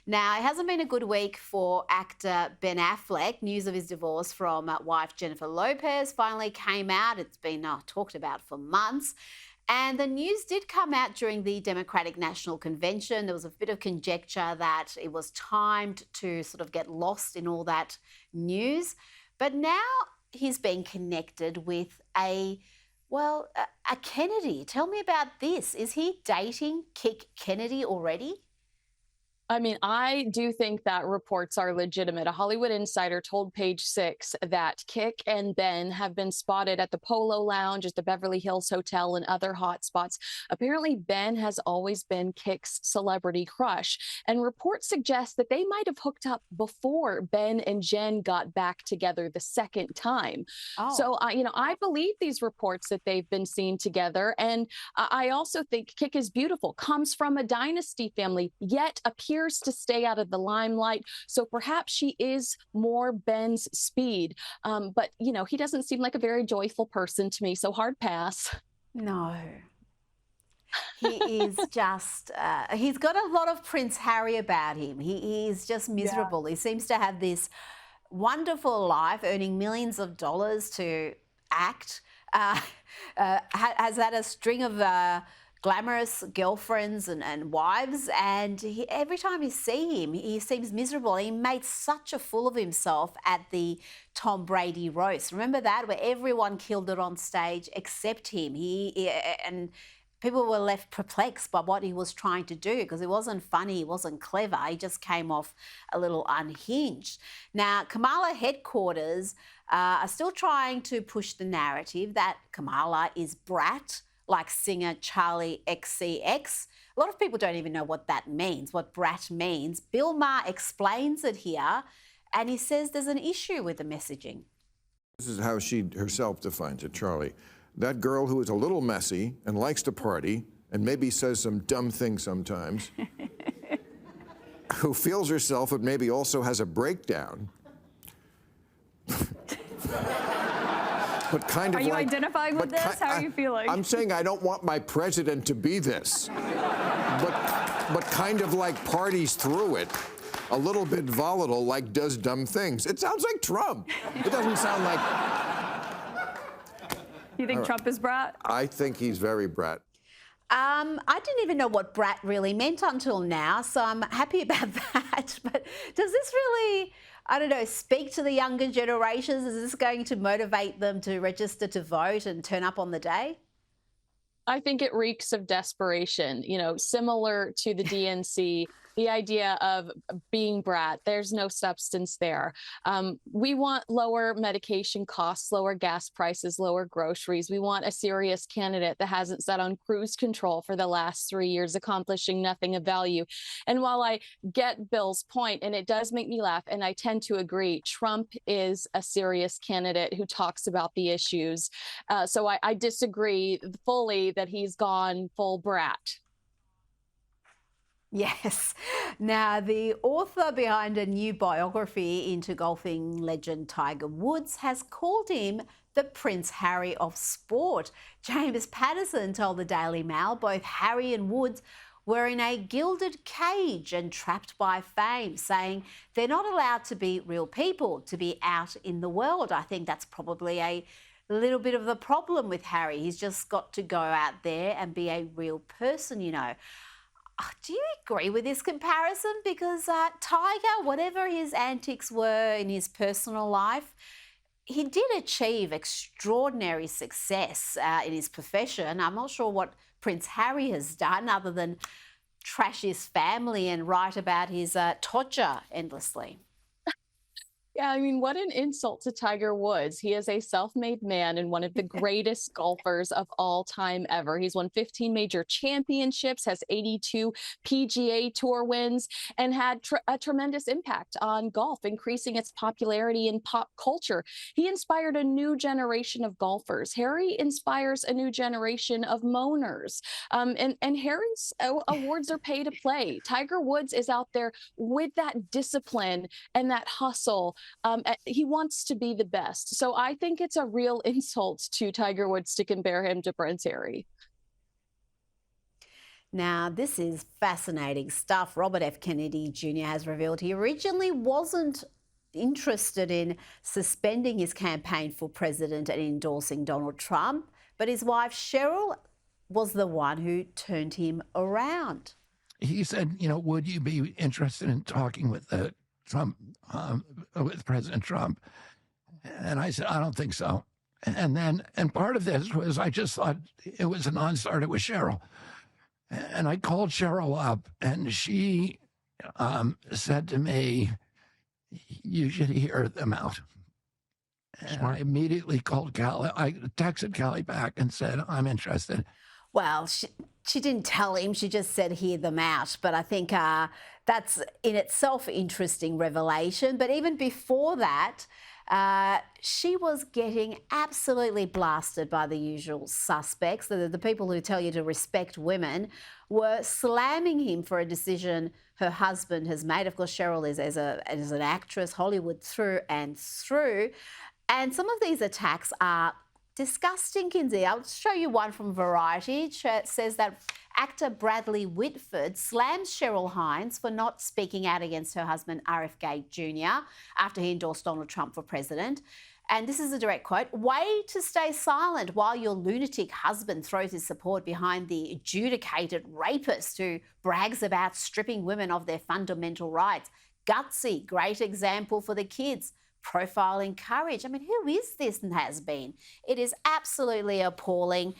Now, it hasn't been a good week for actor Ben Affleck. News of his divorce from wife Jennifer Lopez finally came out. It's been talked about for months. And the news did come out during the Democratic National Convention. There was a bit of conjecture that it was timed to sort of get lost in all that news. But now he's being connected with a Kennedy. Tell me about this. Is he dating Kick Kennedy already? I mean, I do think that reports are legitimate. A Hollywood insider told Page Six that Kick and Ben have been spotted at the Polo Lounge, at the Beverly Hills Hotel, and other hot spots. Apparently, Ben has always been Kick's celebrity crush, and reports suggest that they might have hooked up before Ben and Jen got back together the second time. Oh. So, I believe these reports that they've been seen together, and I also think Kick is beautiful, comes from a dynasty family, yet appears to stay out of the limelight. So perhaps she is more Ben's speed. But, he doesn't seem like a very joyful person to me. So hard pass. No. He is just, he's got a lot of Prince Harry about him. He's just miserable. He seems to have this wonderful life, earning millions of dollars to act. Has had a string of glamorous girlfriends and wives, and every time you see him, he seems miserable. He made such a fool of himself at the Tom Brady roast. Remember that, where everyone killed it on stage except him. And people were left perplexed by what he was trying to do, because it wasn't funny, it wasn't clever. He just came off a little unhinged. Now, Kamala headquarters are still trying to push the narrative that Kamala is brat, like singer Charlie XCX. A lot of people don't even know what that means, what brat means. Bill Maher explains it here, and he says there's an issue with the messaging. This is how she herself defines it, Charlie. That girl who is a little messy and likes to party and maybe says some dumb things sometimes, who feels herself but maybe also has a breakdown. But kind of Are you like, identifying with this? How are you feeling? I'm saying I don't want my president to be this, but kind of like parties through it, a little bit volatile, like does dumb things. It sounds like Trump. It doesn't sound like. You think Trump is brat? I think he's very brat. I didn't even know what brat really meant until now, so I'm happy about that. But does this really, I don't know, speak to the younger generations? Is this going to motivate them to register to vote and turn up on the day? I think it reeks of desperation, similar to the DNC. The idea of being brat, there's no substance there. We want lower medication costs, lower gas prices, lower groceries. We want a serious candidate that hasn't sat on cruise control for the last 3 years, accomplishing nothing of value. And while I get Bill's point, and it does make me laugh, and I tend to agree, Trump is a serious candidate who talks about the issues. So I disagree fully that he's gone full brat. Yes. Now, the author behind a new biography into golfing legend Tiger Woods has called him the Prince Harry of sport. James Patterson told the Daily Mail both Harry and Woods were in a gilded cage and trapped by fame, saying they're not allowed to be real people, to be out in the world. I think that's probably a little bit of the problem with Harry. He's just got to go out there and be a real person, Do you agree with this comparison? Because Tiger, whatever his antics were in his personal life, he did achieve extraordinary success in his profession. I'm not sure what Prince Harry has done other than trash his family and write about his torture endlessly. Yeah, I mean, what an insult to Tiger Woods. He is a self-made man and one of the greatest golfers of all time ever. He's won 15 major championships, has 82 PGA Tour wins, and had a tremendous impact on golf, increasing its popularity in pop culture. He inspired a new generation of golfers. Harry inspires a new generation of moaners. And Harry's awards are pay to play. Tiger Woods is out there with that discipline and that hustle. He wants to be the best. So I think it's a real insult to Tiger Woods to compare him to Prince Harry. Now, this is fascinating stuff. Robert F. Kennedy Jr. has revealed he originally wasn't interested in suspending his campaign for president and endorsing Donald Trump, but his wife Cheryl was the one who turned him around. He said, would you be interested in talking with with President Trump? And I said, I don't think so. And part of this was I just thought it was a non-starter with Cheryl. And I called Cheryl up, and she said to me, you should hear them out. And I immediately called Callie. I texted Callie back and said, I'm interested. Well, she didn't tell him. She just said, hear them out. But I think that's in itself interesting revelation. But even before that, she was getting absolutely blasted by the usual suspects. The people who tell you to respect women were slamming him for a decision her husband has made. Of course, Cheryl is as an actress, Hollywood through and through. And some of these attacks are disgusting, Kinsey. I'll show you one from Variety. It says that actor Bradley Whitford slams Cheryl Hines for not speaking out against her husband RFK Jr. after he endorsed Donald Trump for president. And this is a direct quote, "Way to stay silent while your lunatic husband throws his support behind the adjudicated rapist who brags about stripping women of their fundamental rights. Gutsy, great example for the kids. Profiling courage." I mean, who is this and has been? It is absolutely appalling.